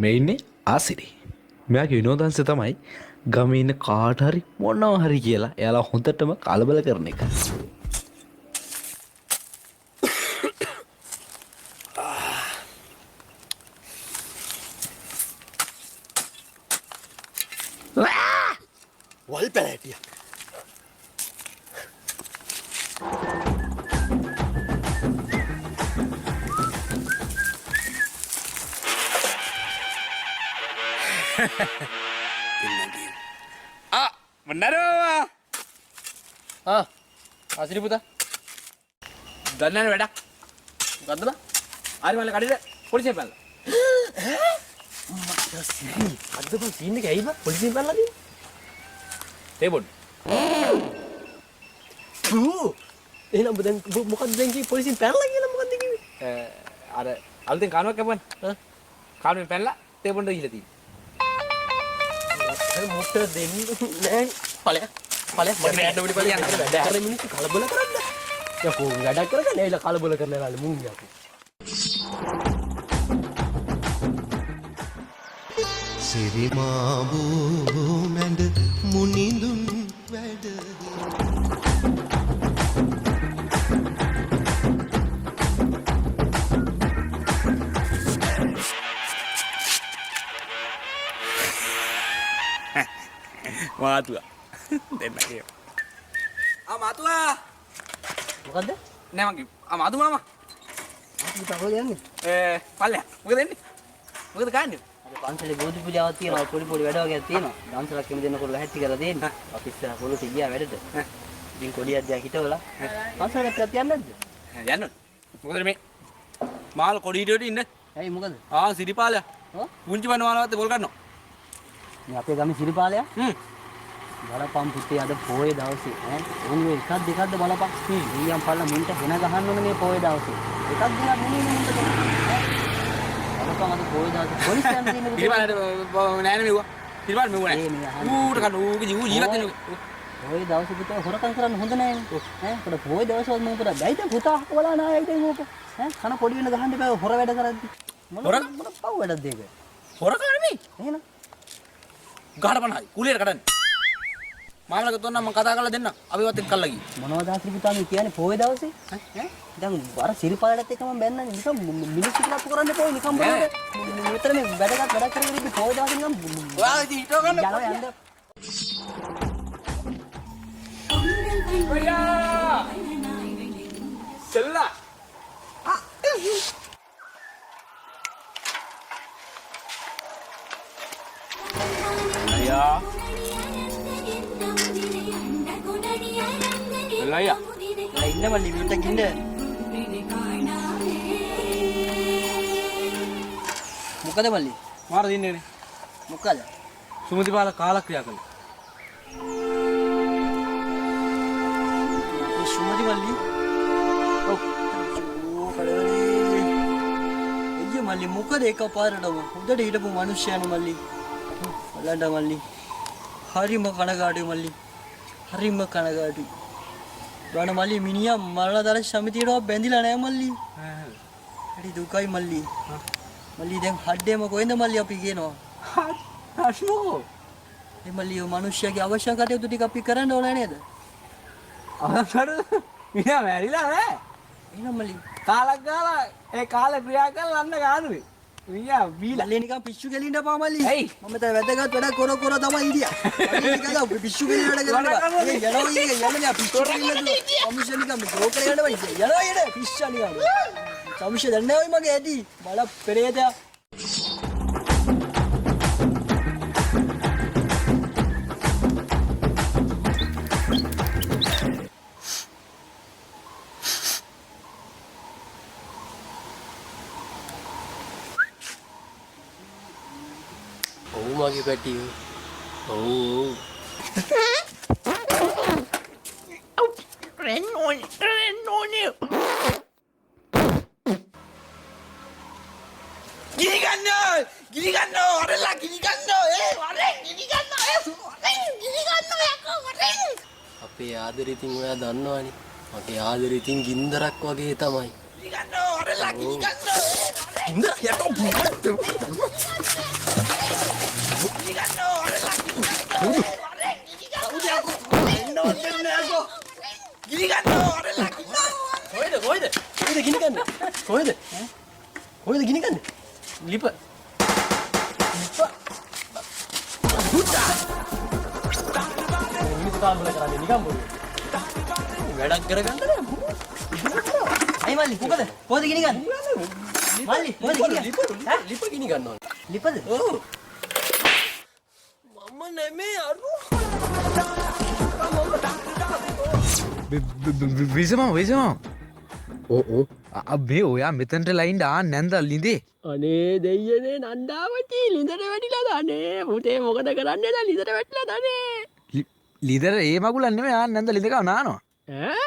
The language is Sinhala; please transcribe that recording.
මේ ඉන්නේ ආසිරි. මෙයාගේ විනෝදාංශය තමයි ගමේ ඉන්න කාට හරි මොනවා හරි කියලා එයාලා හොඳටම කලබල කරන එක. වල් පැලෑටිය. benar asli puta dandan වැඩක් මොකද්ද බා ආරි මල්ල කඩේට පොලිසියෙන් පැනලා අද බං සීන් එක ඇයි බා පොලිසියෙන් පැනලා තියෙන්නේ තේ බොඩ් එහෙනම් දැන් මොකද්ද දැන් කි පොලිසියෙන් පැනලා කියලා මොකද්ද කිව්වේ අර අලුතෙන් කානුවක් කැපුවනේ කානුවෙන් පැනලා තේ බොඩ් ගිහලා තියෙන්නේ මොකද දෙන්නේ නෑ ඵලයක් මම වැඩ උඩ ඵලයක් වැඩ අර මිනිස්සු කලබල කරන්න යකෝ වැඩක් කරගන්න ඇයිලා කලබල කරලා නාලේ මුන් යකෝ සිරිමා බෝ මැඬ මුනිඳුන් වැඩ මාතුවා දෙන්න කියෝ මාතුවා මොකද්ද නෑ මගේ මාතු මාමා අපි තවල යන්නේ පල්ලෙහා මොකද දෙන්නේ මොකද ගන්නේ අර පන්සලේ බෝධි පූජාවක් තියෙනවා පොඩි වඩ වගේක් තියෙනවා දන්සලක් කෙම දෙන්න කරලා හැටි කරලා දෙන්න අපි ඉස්සරහ පොළොට ගියා වැඩට ඉතින් කොඩියක් දැන් හිටවලා පන්සලට යන්නත් නැද්ද යන්න මොකද මේ මාල් කොඩි හිටියට ඉන්න ඇයි මොකද සිරිපාලයා පුංචි බනවාලවත් පොල් ගන්නවා මේ අපේ ගමේ සිරිපාලයා බලපම් පුතේ අද පොයේ දවසේ ඈ උන්ගේ එකක් දෙකක්ද බලපන් ඊයන් පල්ලා මුන්ට හෙන ගහන්න ඕනේ මේ පොයේ දවසේ එකක් දිලා මුනේ මුන්ට බලපන් අද පොයේ දවසේ පොලිසියෙන් තියෙන සිරිපාලට නෑනේ මෙව්වා සිරිපාල මෙව්වා නෑ ඌට කන ඌගේ ජීවිත වෙන පොයේ දවසේ පුතේ හොරකම් කරන්න හොඳ නෑනේ ඈ පොඩ පොයේ දවසේ මම පුතා බයිද පුතා හොලා නා ඇයිද මේක ඈ කන පොඩි වෙන ගහන්න බෑ හොර වැඩ කරද්දි මොන පව් වැඩක්ද ඒක හොරකම් නෙමෙයි එහෙනම් ගහට පනහයි කුලියට කඩන්නේ මාමලක තොන්න මම කතා කරලා දෙන්න අපිවත් එක්ක කල්ලා ගියේ මොනවද ආශ්‍රිතාම කියන්නේ පොයේ දවසේ ඈ දැන් අර සිරිපාලට එක්ක මම බැන්නනේ නිකන් මිනිස්සු කියලා කරන්නේ පොයේ නිකන් බලන්න මෙතන මේ වැඩක් කරගෙන ඉඳි පොයේ දවසේ නිකන් ඔයා ඉතින් හිටව ගන්න ඔයා සෙල්ලා අයියා Laya. ඉන්න මල්ලි විතරක් ඉන්න. මොකද මල්ලි? මාර දින්නේ නේ. මොකද? සුමතිපාල කාලක්‍රියා කළා. සුමති මල්ලි. ඔව්. කඩවලි. එయ్య මල්ලි මොකද එකපාරටම හොඳට හිටපු මිනිස්සයනේ මල්ලි. බලන්න මල්ලි. හරිම කනගාටුයි මල්ලි. හරිම කනගාටුයි. ගාන මල්ලි මිනිහා මරණදර සමිතියට බැඳිලා නැහැ මල්ලි. හරි දුකයි මල්ලි. මල්ලි දැන් හඩේම කොහෙන්ද මල්ලි අපි කියනවා. අශ්මෝ. මේ මල්ලි ඔය මිනිහාගේ අවශ්‍ය කටයුතු ටික අපි කරන්න ඕන නේද? අහතර මිනිහා මැරිලා නෑ. එහෙනම් මල්ලි කාලක් ගාලා ඒ කාල ක්‍රියා කරලා අන්න ගානුවේ. මිනිහා බීලා මල්ලි නිකන් පිස්සු ගෙලින්න එපා මල්ලි. ඇයි? මම තව වැදගත් වැඩ කර තමයි හිටියා. මල්ලි නිකන් පිස්සු ගෙලින්න වැඩ කරනවා. ඒ යනවා යන්නේ පිස්සු ගෙලින්න කමිෂන් නිකන් බ්‍රෝකර් යනවා යන්නේ පිස්සු නිකන්. කමිෂන් දන්නේ ඔය මගේ ඇටි. බල පෙරේතයා මගේ පැටියෝ ඔව් රෙන් ඕනේ ගිනි ගන්නෝ අරලා ගිනි ගන්නෝ ඒ වරෙන් ගිනි ගන්නෝ ඒ වරෙන් ගිනි ගන්නෝ යකෝ වරෙන් අපේ ආදරේ ඉතින් ඔයා දන්නවනේ. මගේ ආදරේ ඉතින් ගින්දරක් වගේ තමයි. කොහෙද ගිනි ගන්නේ? කොහෙද ගිනි ගන්නේ? ලිප. වැඩක් කරගන්න අයි මල්ලි මොකද කොහෙද ගිනි ගන්න මල්ලි කොහෙද ගිනි ගන්න ලිප ගිනි ගන්නවා ලිපද ඔව් මම නෙමේ අරු විසම අබේ ඔයා මෙතන්ට ලයින්ඩ නැන්ද ලිඳේ අනේ දෙයනේ නන්දාවචි ලිඳට වැටිලා දනේ පුතේ මොකද කරන්නේ ද ලිඳට වැටිලා දනේ ලිදර ඒ මගුලන්නෙම යා නැන්ද ලිඳකව නානවා ඈ